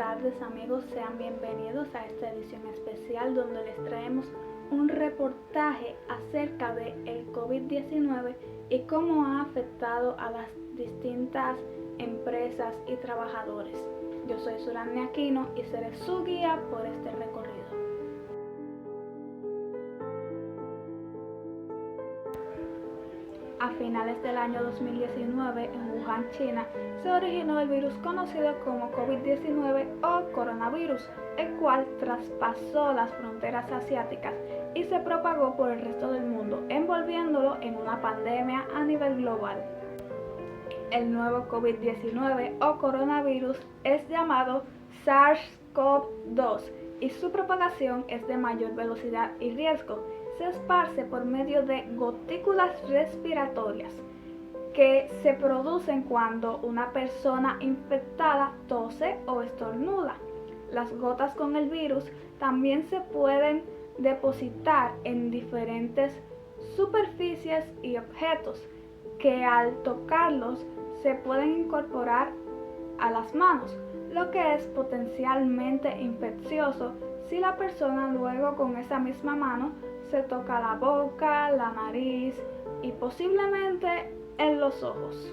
tardes amigos, sean bienvenidos a esta edición especial donde les traemos un reportaje acerca del COVID-19 y cómo ha afectado a las distintas empresas y trabajadores. Yo soy Surani Aquino y seré su guía por este recorrido. A finales del año 2019, en Wuhan, China, se originó el virus conocido como COVID-19 o coronavirus, el cual traspasó las fronteras asiáticas y se propagó por el resto del mundo, envolviéndolo en una pandemia a nivel global. El nuevo COVID-19 o coronavirus es llamado SARS-CoV-2 y su propagación es de mayor velocidad y riesgo. Se esparce por medio de gotículas respiratorias que se producen cuando una persona infectada tose o estornuda. Las gotas con el virus también se pueden depositar en diferentes superficies y objetos que al tocarlos se pueden incorporar a las manos, lo que es potencialmente infeccioso si la persona luego con esa misma mano se toca la boca, la nariz y posiblemente en los ojos.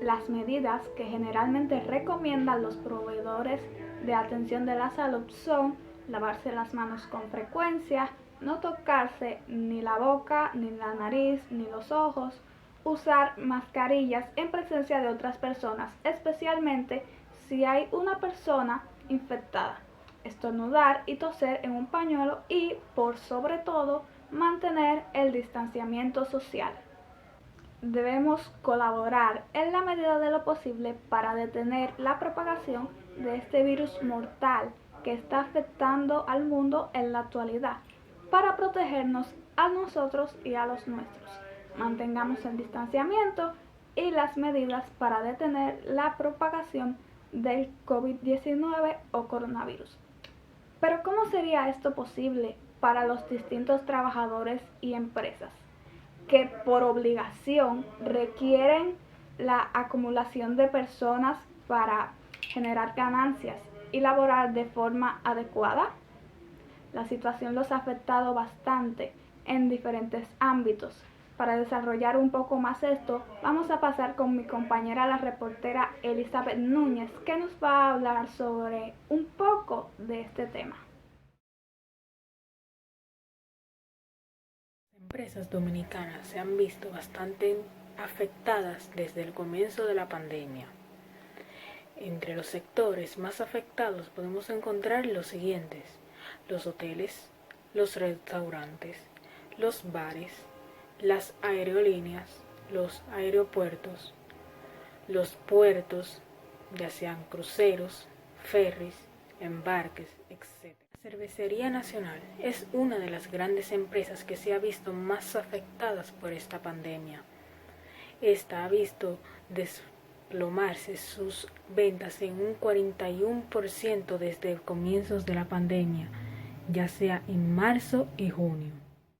Las medidas que generalmente recomiendan los proveedores de atención de la salud son lavarse las manos con frecuencia, no tocarse ni la boca, ni la nariz, ni los ojos, usar mascarillas en presencia de otras personas, especialmente si hay una persona infectada, estornudar y toser en un pañuelo y, por sobre todo, mantener el distanciamiento social. Debemos colaborar en la medida de lo posible para detener la propagación de este virus mortal que está afectando al mundo en la actualidad, para protegernos a nosotros y a los nuestros. Mantengamos el distanciamiento y las medidas para detener la propagación del COVID-19 o coronavirus. Pero ¿cómo sería esto posible para los distintos trabajadores y empresas que por obligación requieren la acumulación de personas para generar ganancias y laborar de forma adecuada? La situación los ha afectado bastante en diferentes ámbitos. Para desarrollar un poco más esto, vamos a pasar con mi compañera la reportera Elizabeth Núñez, que nos va a hablar sobre un poco de este tema. Las empresas dominicanas se han visto bastante afectadas desde el comienzo de la pandemia. Entre los sectores más afectados podemos encontrar los siguientes: los hoteles, los restaurantes, los bares, las aerolíneas, los aeropuertos, los puertos, ya sean cruceros, ferries, embarques, etc. La Cervecería Nacional es una de las grandes empresas que se ha visto más afectadas por esta pandemia. Esta ha visto desplomarse sus ventas en un 41% desde el comienzo de la pandemia, ya sea en marzo y junio.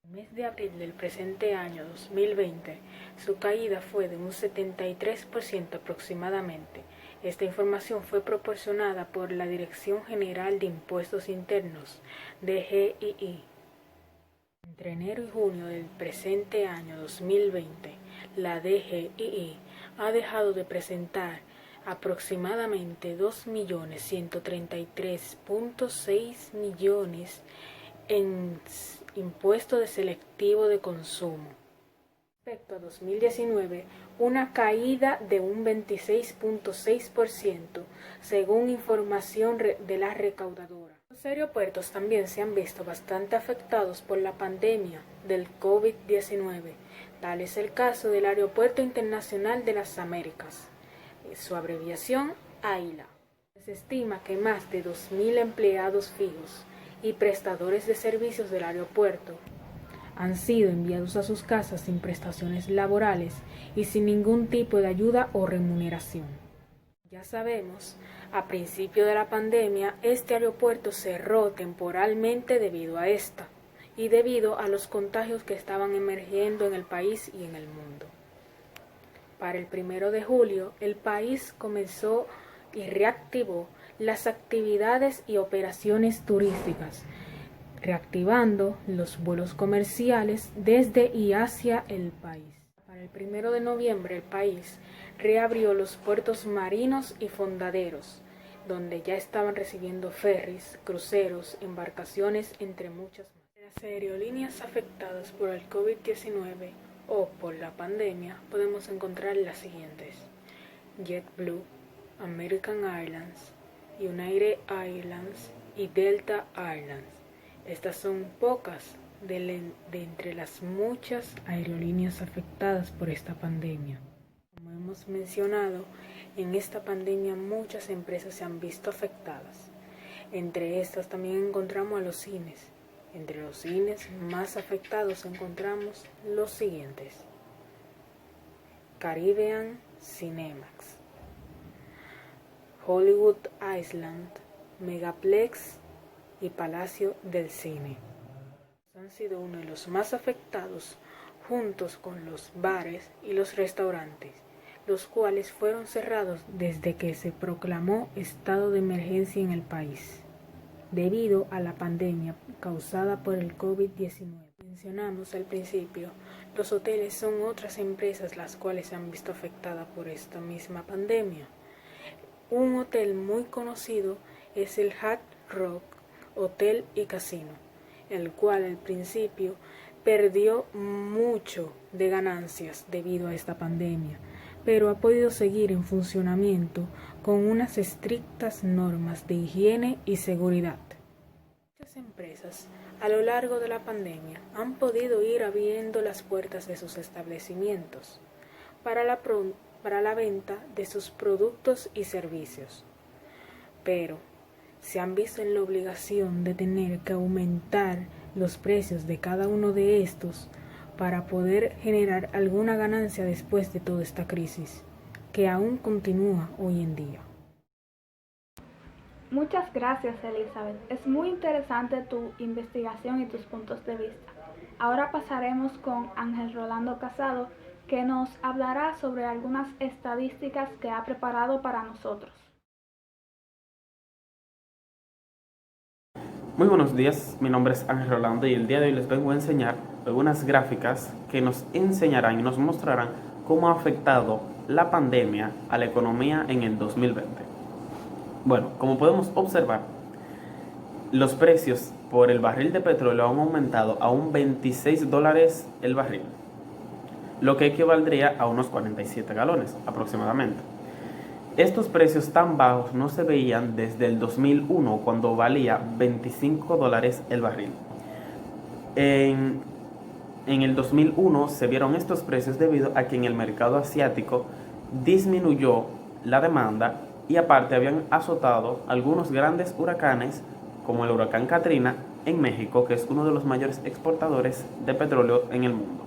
En el mes de abril del presente año 2020, su caída fue de un 73% aproximadamente. Esta información fue proporcionada por la Dirección General de Impuestos Internos, DGII. Entre enero y junio del presente año 2020, la DGII ha dejado de presentar aproximadamente 2.133.6 millones en impuesto de selectivo de consumo. Respecto a 2019, una caída de un 26.6% según información de la recaudadora. Los aeropuertos también se han visto bastante afectados por la pandemia del COVID-19. Tal es el caso del Aeropuerto Internacional de las Américas, su abreviación AILA. Se estima que más de 2.000 empleados fijos y prestadores de servicios del aeropuerto han sido enviados a sus casas sin prestaciones laborales y sin ningún tipo de ayuda o remuneración. Ya sabemos, a principio de la pandemia, este aeropuerto cerró temporalmente debido a esta y debido a los contagios que estaban emergiendo en el país y en el mundo. Para el 1 de julio, el país comenzó y reactivó las actividades y operaciones turísticas, reactivando los vuelos comerciales desde y hacia el país. Para el 1 de noviembre el país reabrió los puertos marinos y fonderos, donde ya estaban recibiendo ferries, cruceros, embarcaciones, entre muchas más. Las aerolíneas afectadas por el COVID-19 o por la pandemia podemos encontrar las siguientes: JetBlue, American Airlines, United Airlines y Delta Airlines. Estas son pocas de entre las muchas aerolíneas afectadas por esta pandemia. Como hemos mencionado, en esta pandemia muchas empresas se han visto afectadas. Entre estas también encontramos a los cines. Entre los cines más afectados encontramos los siguientes: Caribbean Cinemax, Hollywood Island, Megaplex y Palacio del Cine. Han sido uno de los más afectados, juntos con los bares y los restaurantes, los cuales fueron cerrados desde que se proclamó estado de emergencia en el país, debido a la pandemia causada por el COVID-19. Mencionamos al principio, los hoteles son otras empresas las cuales se han visto afectadas por esta misma pandemia. Un hotel muy conocido es el Hard Rock Hotel y Casino, el cual al principio perdió mucho de ganancias debido a esta pandemia, pero ha podido seguir en funcionamiento con unas estrictas normas de higiene y seguridad. Muchas empresas a lo largo de la pandemia han podido ir abriendo las puertas de sus establecimientos para la venta de sus productos y servicios, pero se han visto en la obligación de tener que aumentar los precios de cada uno de estos para poder generar alguna ganancia después de toda esta crisis, que aún continúa hoy en día. Muchas gracias, Elizabeth. Es muy interesante tu investigación y tus puntos de vista. Ahora pasaremos con Ángel Rolando Casado, que nos hablará sobre algunas estadísticas que ha preparado para nosotros. Muy buenos días, mi nombre es Ángel Rolando y el día de hoy les vengo a enseñar algunas gráficas que nos enseñarán y nos mostrarán cómo ha afectado la pandemia a la economía en el 2020. Bueno, como podemos observar, los precios por el barril de petróleo han aumentado a un $26 el barril, lo que equivaldría a unos 47 galones aproximadamente. Estos precios tan bajos no se veían desde el 2001, cuando valía $25 el barril. En el 2001 se vieron estos precios debido a que en el mercado asiático disminuyó la demanda y aparte habían azotado algunos grandes huracanes, como el huracán Katrina en México, que es uno de los mayores exportadores de petróleo en el mundo.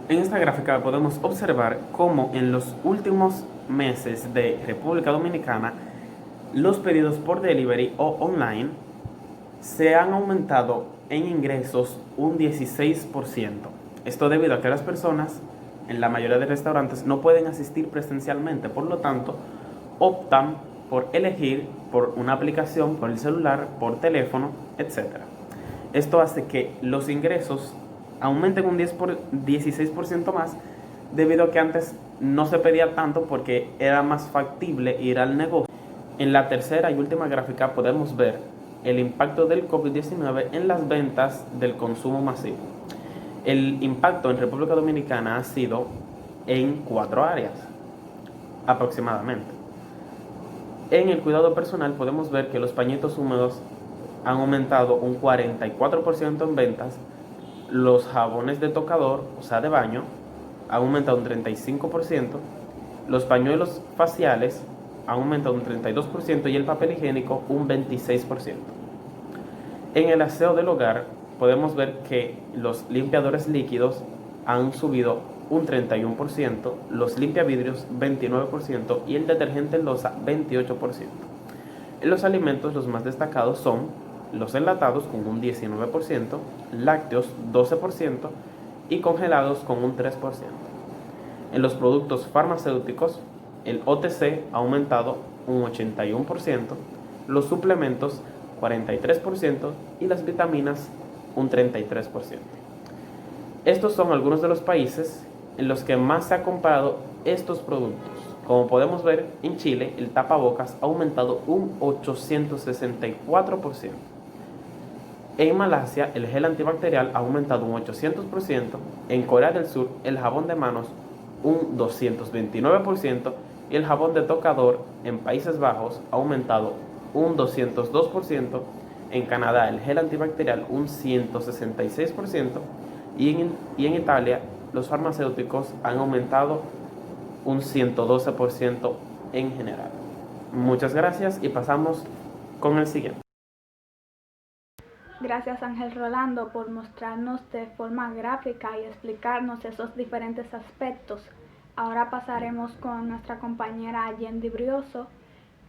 En esta gráfica podemos observar cómo en los últimos meses de República Dominicana los pedidos por delivery o online se han aumentado en ingresos un 16%. Esto debido a que las personas en la mayoría de restaurantes no pueden asistir presencialmente, por lo tanto optan por elegir por una aplicación, por el celular, por teléfono, etc. Esto hace que los ingresos aumenten un 16% más, debido a que antes no se pedía tanto porque era más factible ir al negocio. En la tercera y última gráfica podemos ver el impacto del COVID-19 en las ventas del consumo masivo. El impacto en República Dominicana ha sido en 4 áreas aproximadamente. En el cuidado personal podemos ver que los pañitos húmedos han aumentado un 44% en ventas, los jabones de tocador, o sea de baño, han aumentado un 35%, los pañuelos faciales han aumentado un 32% y el papel higiénico un 26%. En el aseo del hogar podemos ver que los limpiadores líquidos han subido un 31%, los limpiavidrios 29% y el detergente en loza 28%. En los alimentos los más destacados son los enlatados con un 19%, lácteos 12% y congelados con un 3%. En los productos farmacéuticos, el OTC ha aumentado un 81%, los suplementos 43% y las vitaminas un 33%. Estos son algunos de los países en los que más se ha comprado estos productos. Como podemos ver, en Chile el tapabocas ha aumentado un 864%. En Malasia el gel antibacterial ha aumentado un 800%. En Corea del Sur el jabón de manos un 229% y el jabón de tocador en Países Bajos ha aumentado un 202%. En Canadá el gel antibacterial un 166% y en Italia los farmacéuticos han aumentado un 112% en general. Muchas gracias y pasamos con el siguiente. Gracias Ángel Rolando por mostrarnos de forma gráfica y explicarnos esos diferentes aspectos. Ahora pasaremos con nuestra compañera Yendi Brioso,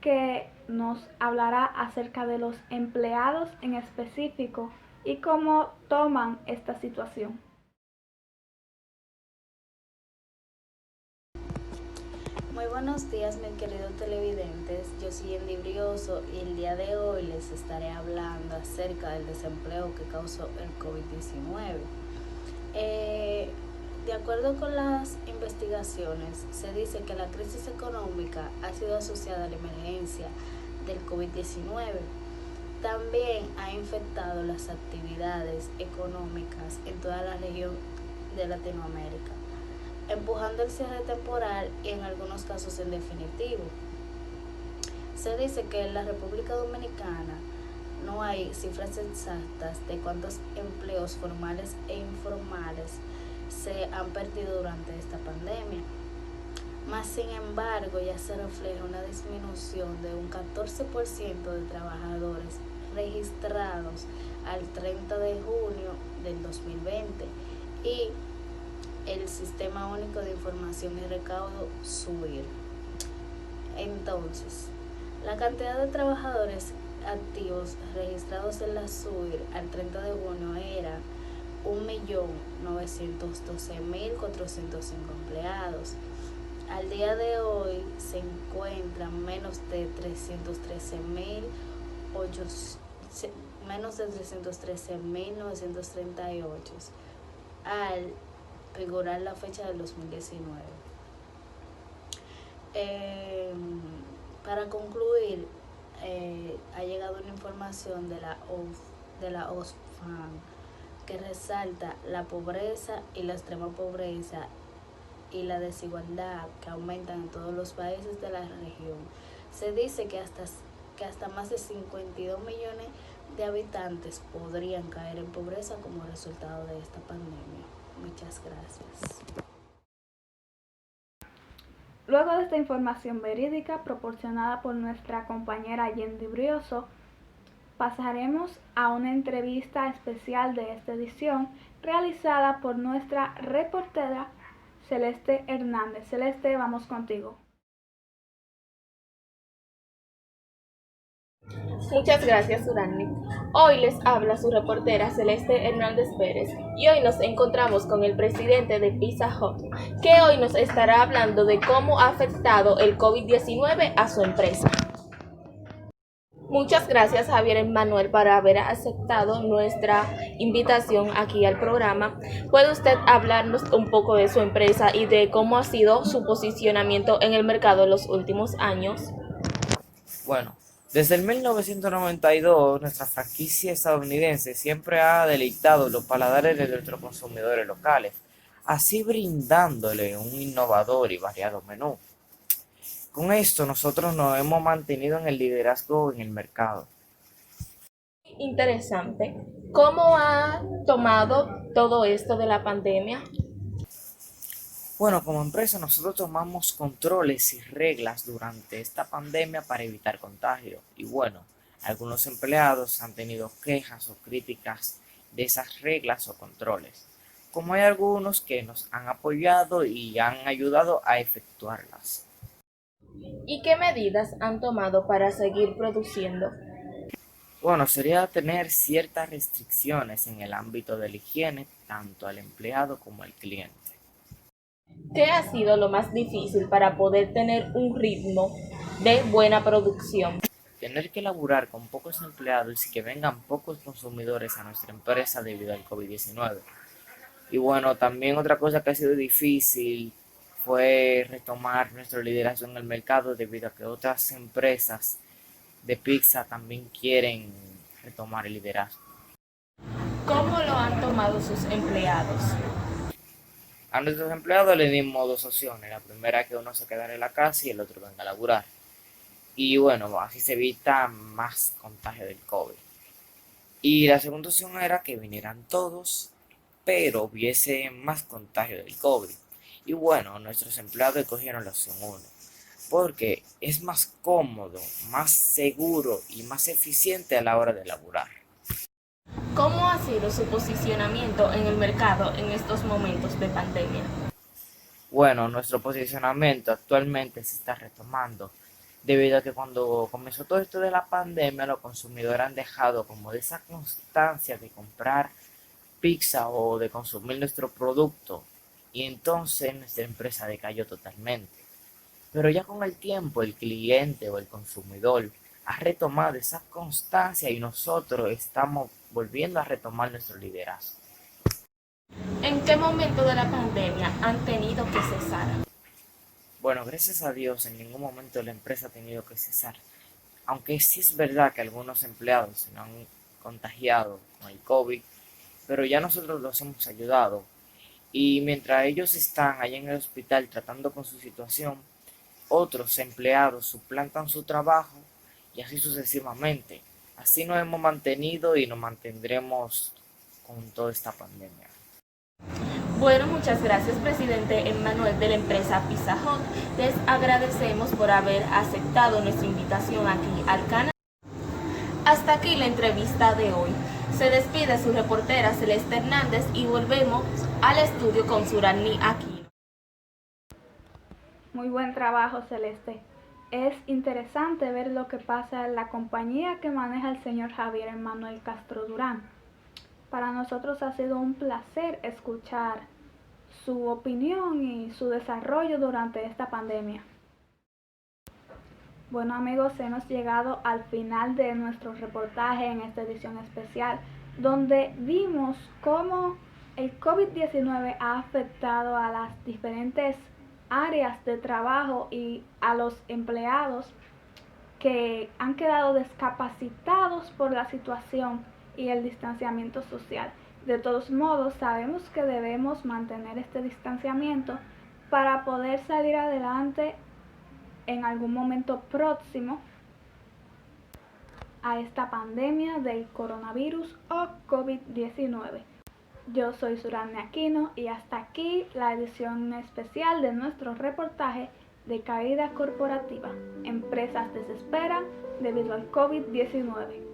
que nos hablará acerca de los empleados en específico y cómo toman esta situación. Muy buenos días, mis queridos televidentes. Yo soy Yendi Brioso y el día de hoy les estaré hablando acerca del desempleo que causó el COVID-19. De acuerdo con las investigaciones, se dice que la crisis económica ha sido asociada a la emergencia del COVID-19. También ha infectado las actividades económicas en toda la región de Latinoamérica, empujando el cierre temporal y en algunos casos en definitivo. Se dice que en la República Dominicana no hay cifras exactas de cuántos empleos formales e informales se han perdido durante esta pandemia. Mas, sin embargo, ya se refleja una disminución de un 14% de trabajadores registrados al 30 de junio del 2020 y el Sistema Único de Información y Recaudo SUIR. Entonces, la cantidad de trabajadores activos registrados en la SUIR al 30 de junio era 1.912.405 empleados. Al día de hoy se encuentran menos de 313.938 al figurar la fecha del 2019. Para concluir, ha llegado una información de la Oxfam que resalta la pobreza y la extrema pobreza y la desigualdad que aumentan en todos los países de la región. Se dice que hasta más de 52 millones de habitantes podrían caer en pobreza como resultado de esta pandemia. Muchas gracias. Luego de esta información verídica proporcionada por nuestra compañera Yendi Brioso, pasaremos a una entrevista especial de esta edición realizada por nuestra reportera Celeste Hernández. Celeste, vamos contigo. Muchas gracias, Urani. Hoy les habla su reportera Celeste Hernández Pérez y hoy nos encontramos con el presidente de Pizza Hut, que hoy nos estará hablando de cómo ha afectado el COVID-19 a su empresa. Muchas gracias, Javier Emanuel, por haber aceptado nuestra invitación aquí al programa. ¿Puede usted hablarnos un poco de su empresa y de cómo ha sido su posicionamiento en el mercado en los últimos años? Bueno, desde el 1992, nuestra franquicia estadounidense siempre ha deleitado los paladares de nuestros consumidores locales, así brindándole un innovador y variado menú. Con esto, nosotros nos hemos mantenido en el liderazgo en el mercado. Interesante. ¿Cómo ha tomado todo esto de la pandemia? Bueno, como empresa nosotros tomamos controles y reglas durante esta pandemia para evitar contagio. Y bueno, algunos empleados han tenido quejas o críticas de esas reglas o controles, como hay algunos que nos han apoyado y han ayudado a efectuarlas. ¿Y qué medidas han tomado para seguir produciendo? Bueno, sería tener ciertas restricciones en el ámbito de la higiene, tanto al empleado como al cliente. ¿Qué ha sido lo más difícil para poder tener un ritmo de buena producción? tener que laburar con pocos empleados y que vengan pocos consumidores a nuestra empresa debido al COVID-19. Y bueno, también otra cosa que ha sido difícil fue retomar nuestro liderazgo en el mercado debido a que otras empresas de pizza también quieren retomar el liderazgo. ¿Cómo lo han tomado sus empleados? A nuestros empleados les dimos dos opciones. La primera es que uno se quedara en la casa y el otro venga a laburar. Y bueno, así se evita más contagio del COVID. Y la segunda opción era que vinieran todos, pero hubiese más contagio del COVID. Y bueno, nuestros empleados escogieron la opción 1, porque es más cómodo, más seguro y más eficiente a la hora de laburar. ¿Cómo ha sido su posicionamiento en el mercado en estos momentos de pandemia? Bueno, nuestro posicionamiento actualmente se está retomando, debido a que cuando comenzó todo esto de la pandemia, los consumidores han dejado como de esa constancia de comprar pizza o de consumir nuestro producto, y entonces nuestra empresa decayó totalmente. Pero ya con el tiempo el cliente o el consumidor ha retomado esa constancia y nosotros estamos volviendo a retomar nuestro liderazgo. ¿En qué momento de la pandemia han tenido que cesar? Bueno, gracias a Dios en ningún momento la empresa ha tenido que cesar, aunque sí es verdad que algunos empleados se han contagiado con el COVID, pero ya nosotros los hemos ayudado y mientras ellos están allá en el hospital tratando con su situación, otros empleados suplantan su trabajo y así sucesivamente. Así nos hemos mantenido y nos mantendremos con toda esta pandemia. Bueno, muchas gracias, presidente Emmanuel de la empresa Pizza Hut. Les agradecemos por haber aceptado nuestra invitación aquí al canal. Hasta aquí la entrevista de hoy. Se despide su reportera Celeste Hernández y volvemos al estudio con Surani Aquino. Muy buen trabajo, Celeste. Es interesante ver lo que pasa en la compañía que maneja el señor Javier Emmanuel Castro Durán. Para nosotros ha sido un placer escuchar su opinión y su desarrollo durante esta pandemia. Bueno amigos, hemos llegado al final de nuestro reportaje en esta edición especial, donde vimos cómo el COVID-19 ha afectado a las diferentes áreas de trabajo y a los empleados que han quedado descapacitados por la situación y el distanciamiento social. De todos modos, sabemos que debemos mantener este distanciamiento para poder salir adelante en algún momento próximo a esta pandemia del coronavirus o COVID-19. Yo soy Surani Aquino y hasta aquí la edición especial de nuestro reportaje de caída corporativa. Empresas desesperan debido al COVID-19.